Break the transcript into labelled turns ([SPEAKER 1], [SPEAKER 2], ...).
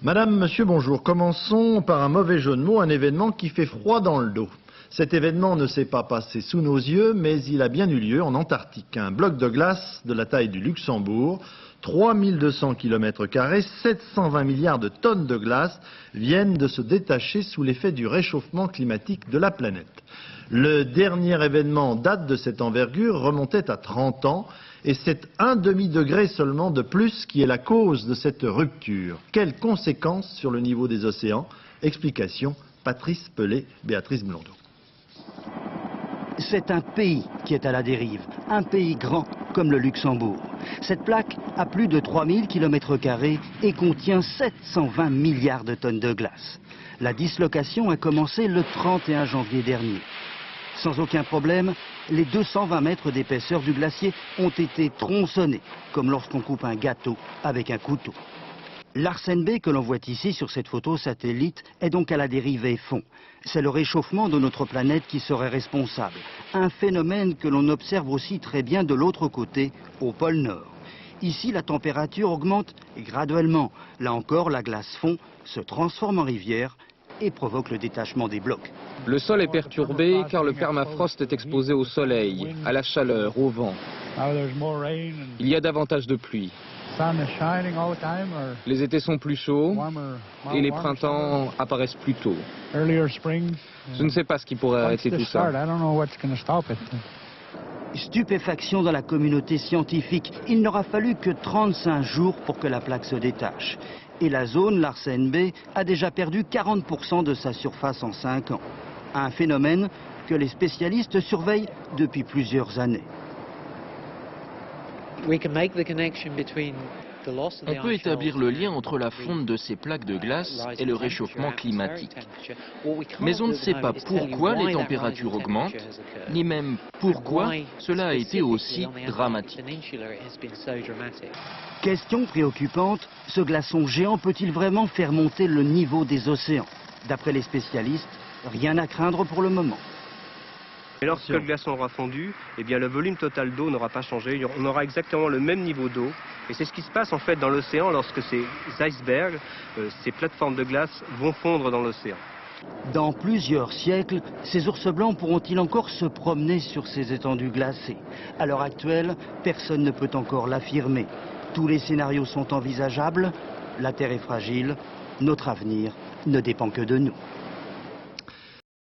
[SPEAKER 1] Madame, monsieur, bonjour. Commençons par un mauvais jeu de mots, un événement qui fait froid dans le dos. Cet événement ne s'est pas passé sous nos yeux, mais il a bien eu lieu en Antarctique. Un bloc de glace de la taille du Luxembourg, 3200 km², 720 milliards de tonnes de glace viennent de se détacher sous l'effet du réchauffement climatique de la planète. Le dernier événement en date de cette envergure remontait à 30 ans et c'est 1/2 degré seulement de plus qui est la cause de cette rupture. Quelles conséquences sur le niveau des océans? Explication, Patrice Pellet, Béatrice Blondeau.
[SPEAKER 2] C'est un pays qui est à la dérive, un pays grand comme le Luxembourg. Cette plaque a plus de 3000 km² et contient 720 milliards de tonnes de glace. La dislocation a commencé le 31 janvier dernier. Sans aucun problème, les 220 mètres d'épaisseur du glacier ont été tronçonnés, comme lorsqu'on coupe un gâteau avec un couteau. Larsen B que l'on voit ici sur cette photo satellite est donc à la dérive et fond. C'est le réchauffement de notre planète qui serait responsable. Un phénomène que l'on observe aussi très bien de l'autre côté, au pôle Nord. Ici, la température augmente graduellement. Là encore, la glace fond, se transforme en rivière et provoque le détachement des blocs.
[SPEAKER 3] Le sol est perturbé car le permafrost est exposé au soleil, à la chaleur, au vent. Il y a davantage de pluie. Les étés sont plus chauds et les printemps apparaissent plus tôt. Je ne sais pas ce qui pourrait arrêter tout ça.
[SPEAKER 2] Stupéfaction dans la communauté scientifique. Il n'aura fallu que 35 jours pour que la plaque se détache. Et la zone Larsen B a déjà perdu 40% de sa surface en 5 ans. Un phénomène que les spécialistes surveillent depuis plusieurs années.
[SPEAKER 4] On peut établir le lien entre la fonte de ces plaques de glace et le réchauffement climatique. Mais on ne sait pas pourquoi les températures augmentent, ni même pourquoi cela a été aussi dramatique.
[SPEAKER 2] Question préoccupante, ce glaçon géant peut-il vraiment faire monter le niveau des océans? D'après les spécialistes, rien à craindre pour le moment.
[SPEAKER 5] Et lorsque le glaçon aura fondu, eh bien le volume total d'eau n'aura pas changé. On aura exactement le même niveau d'eau. Et c'est ce qui se passe en fait dans l'océan lorsque ces icebergs, ces plateformes de glace vont fondre dans l'océan.
[SPEAKER 2] Dans plusieurs siècles, ces ours blancs pourront-ils encore se promener sur ces étendues glacées? À l'heure actuelle, personne ne peut encore l'affirmer. Tous les scénarios sont envisageables. La Terre est fragile. Notre avenir ne dépend que de nous.